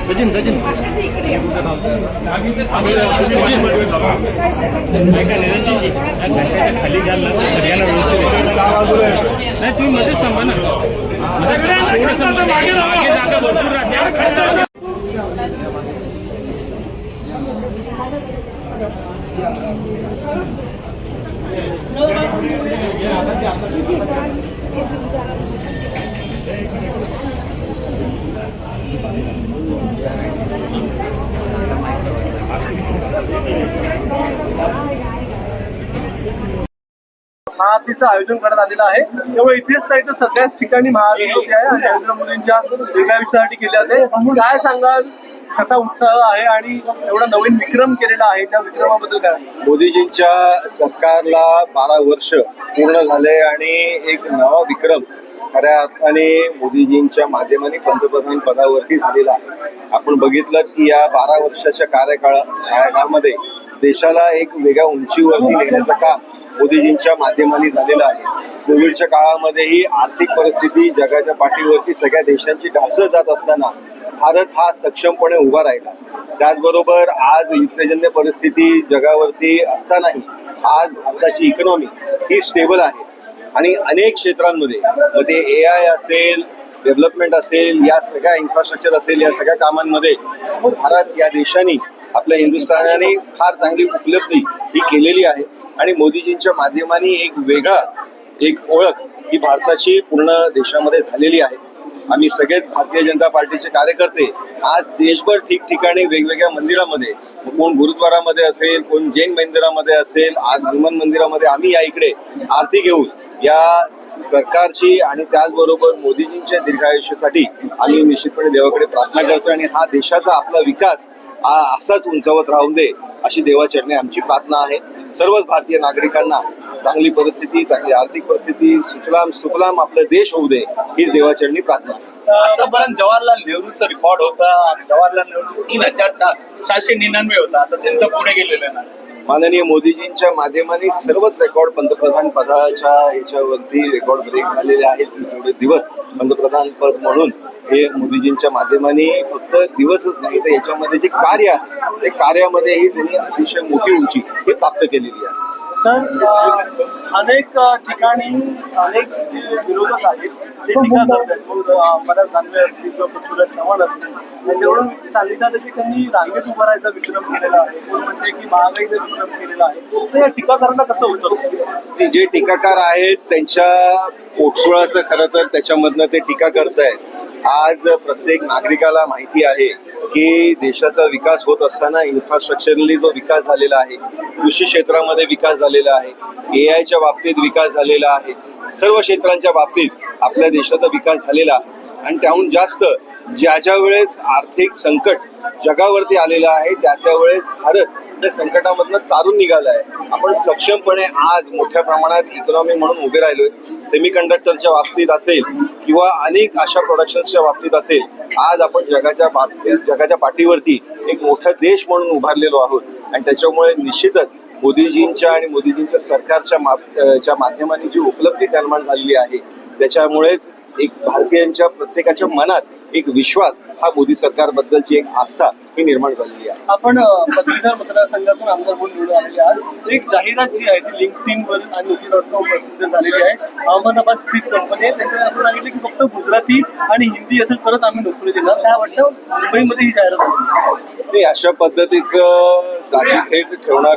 सचिन सचिन खाली घ्यायला सगळ्याला व्यवस्थित नाही तुम्ही मध्येच थांबा ना मागे जागा भरपूर राहते महाआरतीचं आयोजन करण्यात आलेलं आहे. त्यामुळे इथेच नाही तर सगळ्याच ठिकाणी महाआरती होते आहे आणि नरेंद्र मोदींच्या दीर्घायुष्यासाठी केले जाते. काय सांगाल, कसा उत्साह आहे आणि एवढा नवीन विक्रम केलेला आहे, त्या विक्रमाबद्दल काय? मोदीजींच्या सरकारला 12 वर्ष पूर्ण झाले आणि एक नवा विक्रम खऱ्या अर्थाने मोदीजींच्या माध्यमाने पंतप्रधान पदावरती झालेला आहे. आपण बघितलं की या 12 वर्षाच्या कार्यकाळामध्ये देशाला एक वेगळ्या उंचीवरती नेण्याचं काम मोदीजींच्या माध्यमाने झालेलं आहे. कोविडच्या काळामध्येही आर्थिक परिस्थिती जगाच्या पाठीवरती सगळ्या देशांची ढासळत जात असताना भारत हा सक्षमपणे उभा राहिला. त्याचबरोबर आज युद्धजन्य परिस्थिती जगावरती असतानाही आज भारताची इकॉनॉमी ही स्टेबल आहे आणि अनेक क्षेत्रांमध्ये मग ते AI असेल, डेव्हलपमेंट असेल, या सगळ्या इन्फ्रास्ट्रक्चर असेल, या सगळ्या कामांमध्ये भारत या देशाने आपल्या हिंदुस्थानाने फार चांगली उपलब्धी ही केलेली आहे आणि मोदीजींच्या माध्यमाने एक ओळख ही भारताची पूर्ण देशामध्ये झालेली आहे. आम्ही सगळेच भारतीय जनता पार्टीचे कार्यकर्ते आज देशभर ठिकठिकाणी वेगवेगळ्या मंदिरामध्ये, कोण गुरुद्वारामध्ये असेल, कोण जैन मंदिरामध्ये असेल, आज हनुमान मंदिरामध्ये आम्ही या इकडे आरती घेऊन या सरकारची आणि त्याचबरोबर मोदीजींच्या दीर्घायुष्यासाठी आम्ही निश्चितपणे देवाकडे प्रार्थना करतोय आणि हा देशाचा आपला विकास असाच उंचावत राहून दे अशी देवाचरणी आमची प्रार्थना आहे. सर्वच भारतीय नागरिकांना चांगली परिस्थिती, चांगली आर्थिक परिस्थिती, सुफलाम आपला देश होऊ दे हीच देवाचरणी प्रार्थना. आतापर्यंत जवाहरलाल नेहरूचा रेकॉर्ड होता. जवाहरलाल नेहरू 3799 होता. आता त्यांचं पुढे गेलेलं ना. माननीय मोदीजींच्या माध्यमाने सर्वच रेकॉर्ड पंतप्रधान पदाच्या याच्यावरती रेकॉर्ड ब्रेक झालेले आहेत. थोडे दिवस पंतप्रधान पद म्हणून हे मोदीजींच्या माध्यमाने फक्त दिवसच नाही तर याच्यामध्ये जे कार्य आहे ते कार्यामध्येही त्यांनी अतिशय मोठी उंची हे प्राप्त केलेली आहे. सर, अनेक ठिकाणी अनेक जे विरोधक आहेत ते टीका करतात. बऱ्याच दानवे असतील किंवा पृथ्वीराज चव्हाण असतील, त्याच्यावरून चालली जाते की त्यांनी रांगेत उभा राहायचा विक्रम केलेला आहे. कोण म्हणते की महागाईचा विक्रम केलेला आहे. तर या टीकाकारांना कसं होतं? जे टीकाकार आहेत त्यांच्या पोटसुळाचं खरं तर त्याच्यामधनं ते टीका करतायत. आज प्रत्येक नागरिकाला माहिती आहे की देशाचा विकास होत असताना इन्फ्रास्ट्रक्चरली जो विकास झालेला आहे, कृषी क्षेत्रामध्ये विकास झालेला आहे, AIच्या बाबतीत विकास झालेला आहे, सर्व क्षेत्रांच्या बाबतीत आपल्या देशाचा विकास झालेला आहे. आणि त्याहून जास्त ज्या वेळेस आर्थिक संकट जगावरती आलेलं आहे त्या वेळेस भारत त्या संकटामधनं तारून निघाला आहे. आपण सक्षमपणे आज मोठ्या प्रमाणात इकॉनॉमी म्हणून उभे राहिलोय. सेमीकंडक्टरच्या बाबतीत असेल किंवा अनेक अशा प्रोडक्शन्सच्या बाबतीत असेल, आज आपण जगाच्या पाठीवरती एक मोठा देश म्हणून उभारलेलो आहोत. आणि त्याच्यामुळे निश्चितच मोदीजींच्या आणि मोदीजींच्या सरकारच्या माध्यमाने जी उपलब्धी निर्माण झालेली आहे त्याच्यामुळेच एक भारतीयांच्या प्रत्येकाच्या मनात एक विश्वास, हा मोदी सरकारबद्दलची एक आस्था ही निर्माण झालेली आहे. आपण पदवीधर मतदारसंघातून आमदार म्हणून निवडून आलेले आहात. एक जाहिरात जी आहे ती लिंक्डइनवर आणि Naukri.com प्रसिद्ध झालेली आहे. अहमदाबाद स्थित कंपनी आहे. त्यांनी असं सांगितलं की फक्त गुजराती आणि हिंदी असेल तरच आम्ही नोकरी देणार. काय वाटतं, मुंबईमध्ये ही जाहिरात होती? अशा पद्धतीचं जाती थेट ठेवणार